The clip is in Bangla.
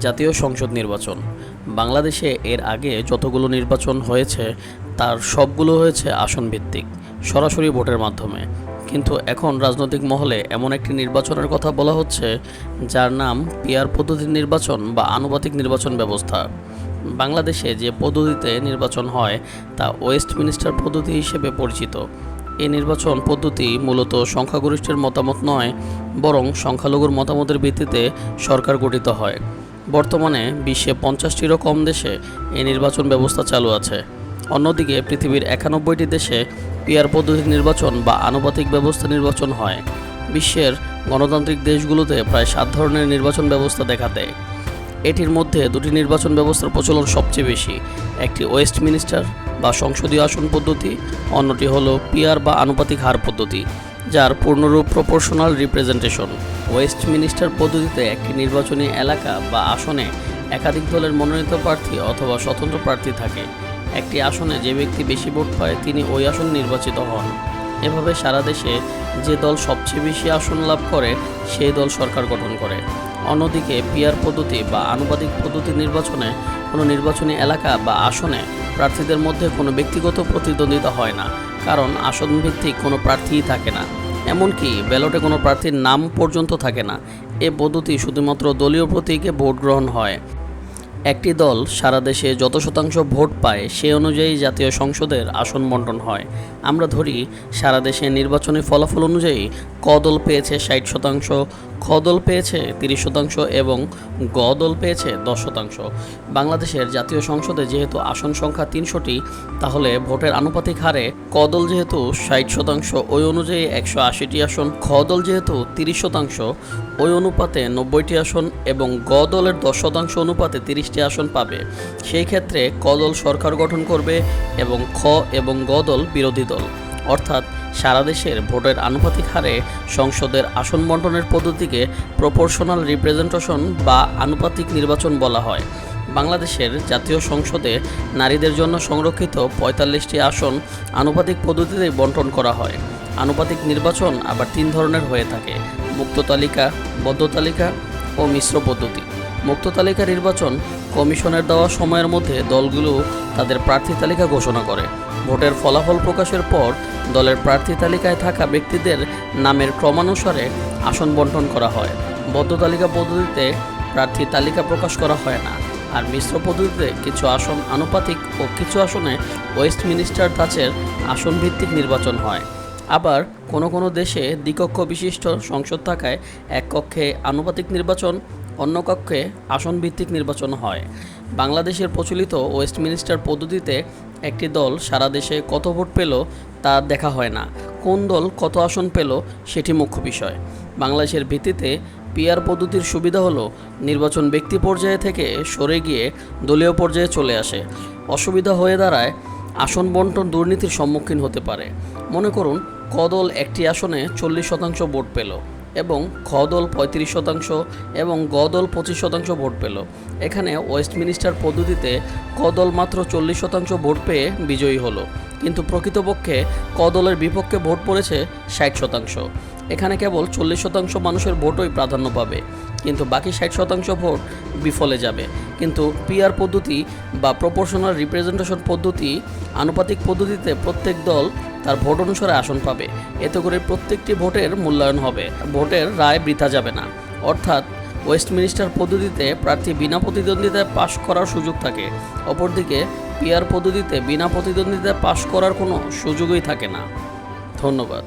জাতীয় সংসদ নির্বাচন। বাংলাদেশে এর আগে যতগুলো নির্বাচন হয়েছে তার সবগুলো হয়েছে আসন ভিত্তিক, সরাসরি ভোটের মাধ্যমে। কিন্তু এখন রাজনৈতিক মহলে এমন একটি নির্বাচনের কথা বলা হচ্ছে যার নাম পিআর পদ্ধতির নির্বাচন বা আনুপাতিক নির্বাচন ব্যবস্থা। বাংলাদেশে যে পদ্ধতিতে নির্বাচন হয় তা ওয়েস্টমিনিস্টার পদ্ধতি হিসেবে পরিচিত। এই নির্বাচন পদ্ধতি মূলত সংখ্যাগরিষ্ঠের মতামত নয়, বরং সংখ্যালঘুর মতামতের ভিত্তিতে সরকার গঠিত হয়। বর্তমানে বিশ্বে 50টিরও কম দেশে এই নির্বাচন ব্যবস্থা চালু আছে। অন্যদিকে পৃথিবীর 91টি দেশে পিআর পদ্ধতির নির্বাচন বা আনুপাতিক ব্যবস্থা নির্বাচন হয়। বিশ্বের গণতান্ত্রিক দেশগুলোতে প্রায় 7 ধরনের নির্বাচন ব্যবস্থা দেখা দেয়। এটির মধ্যে দুটি নির্বাচন ব্যবস্থার প্রচলন সবচেয়ে বেশি। একটি ওয়েস্টমিনিস্টার বা সংসদীয় আসন পদ্ধতি, অন্যটি হলো পিআর বা আনুপাতিক হার পদ্ধতি, যার পূর্ণরূপ প্রপোর্শনাল রিপ্রেজেন্টেশন। ওয়েস্টমিনিস্টার পদ্ধতিতে একটি নির্বাচনী এলাকা বা আসনে একাধিক দলের মনোনীত প্রার্থী অথবা স্বতন্ত্র প্রার্থী থাকে। একটি আসনে যে ব্যক্তি বেশি ভোট পায় তিনি ওই আসন নির্বাচিত হন। এভাবে সারা দেশে যে দল সবচেয়ে বেশি আসন লাভ করে সেই দল সরকার গঠন করে। অন্যদিকে পিআর পদ্ধতি বা আনুপাতিক পদ্ধতির নির্বাচনে কোনো নির্বাচনী এলাকা বা আসনে প্রার্থীদের মধ্যে কোনো ব্যক্তিগত প্রতিদ্বন্দ্বিতা হয় না, কারণ আসন ভিত্তিক কোনো প্রার্থীই থাকে না। এমনকি ব্যালটে কোনো প্রার্থীর নাম পর্যন্ত থাকে না। এ পদ্ধতি শুধুমাত্র দলীয় প্রতীকে ভোট গ্রহণ হয়। একটি দল সারা দেশে যত শতাংশ ভোট পায় সে অনুযায়ী জাতীয় সংসদের আসন বণ্টন হয়। আমরা ধরি সারা দেশে নির্বাচনী ফলাফল অনুযায়ী ক দল পেয়েছে 60%, খ দল পেয়েছে 30% এবং গ দল পেয়েছে 10%। বাংলাদেশের জাতীয় সংসদে যেহেতু আসন সংখ্যা 300টি, তাহলে ভোটের আনুপাতিক হারে ক দল যেহেতু 60% ওই অনুযায়ী 180টি আসন, খ দল যেহেতু 30% ওই অনুপাতে 90টি আসন এবং গ দলের 10% অনুপাতে 30টি আসন পাবে। সেই ক্ষেত্রে ক দল সরকার গঠন করবে এবং খ এবং গ দল বিরোধী দল। অর্থাৎ সারা দেশের ভোটের আনুপাতিক হারে সংসদের আসন বণ্টনের পদ্ধতিকে প্রপোর্শনাল রিপ্রেজেন্টেশন বা আনুপাতিক নির্বাচন বলা হয়। বাংলাদেশের জাতীয় সংসদে নারীদের জন্য সংরক্ষিত 45টি আসন আনুপাতিক পদ্ধতিতে বণ্টন করা হয়। আনুপাতিক নির্বাচন আবার 3 ধরনের হয়ে থাকে: মুক্ত তালিকা, বদ্ধ তালিকা ও মিশ্র পদ্ধতি। মুক্ত তালিকা নির্বাচন কমিশনের দেওয়া সময়ের মধ্যে দলগুলো তাদের প্রার্থী তালিকা ঘোষণা করে। ভোটের ফলাফল প্রকাশের পর দলের প্রার্থী তালিকায় থাকা ব্যক্তিদের নামের ক্রমানুসারে আসন বণ্টন করা হয়। বদ্ধ তালিকা পদ্ধতিতে প্রার্থী তালিকা প্রকাশ করা হয় না। আর মিশ্র পদ্ধতিতে কিছু আসন আনুপাতিক ও কিছু আসনে ওয়েস্টমিনিস্টার ধাঁচের আসন ভিত্তিক নির্বাচন হয়। আবার কোনো দেশে দ্বিকক্ষ বিশিষ্ট সংসদ থাকায় এক কক্ষে আনুপাতিক নির্বাচন, অন্য কক্ষে আসন ভিত্তিক নির্বাচন হয়। বাংলাদেশের প্রচলিত ওয়েস্টমিনিস্টার পদ্ধতিতে একটি দল সারা দেশে কত ভোট পেল তা দেখা হয় না, কোন দল কত আসন পেল সেটি মুখ্য বিষয়। বাংলাদেশের ভিত্তিতে পিআর পদ্ধতির সুবিধা হলো নির্বাচন ব্যক্তি পর্যায়ে থেকে সরে গিয়ে দলীয় পর্যায়ে চলে আসে। অসুবিধা হয়ে দাঁড়ায় আসন বণ্টন দুর্নীতির সম্মুখীন হতে পারে। মনে করুন ক দল একটি আসনে 40% ভোট পেল এবং খ দল 35% এবং গ দল 25% ভোট পেল। এখানে ওয়েস্টমিনিস্টার পদ্ধতিতে ক দল মাত্র 40% ভোট পেয়ে বিজয়ী হলো, কিন্তু প্রকৃতপক্ষে ক দলের বিপক্ষে ভোট পড়েছে 60%। এখানে কেবল 40% মানুষের ভোটই প্রাধান্য পাবে, কিন্তু বাকি 60% ভোট বিফলে যাবে। কিন্তু পিআর পদ্ধতি বা প্রপোর্শনাল রিপ্রেজেন্টেশন পদ্ধতি, আনুপাতিক পদ্ধতিতে প্রত্যেক দল তার ভোট অনুসারে আসন পাবে। এতে করে প্রত্যেকটি ভোটের মূল্যায়ন হবে, ভোটের রায় বৃথা যাবে না। অর্থাৎ ওয়েস্টমিনিস্টার পদ্ধতিতে প্রার্থী বিনা প্রতিদ্বন্দ্বিতায় পাশ করার সুযোগ থাকে, অপরদিকে পিআর পদ্ধতিতে বিনা প্রতিদ্বন্দ্বিতায় পাশ করার কোনো সুযোগই থাকে না। ধন্যবাদ।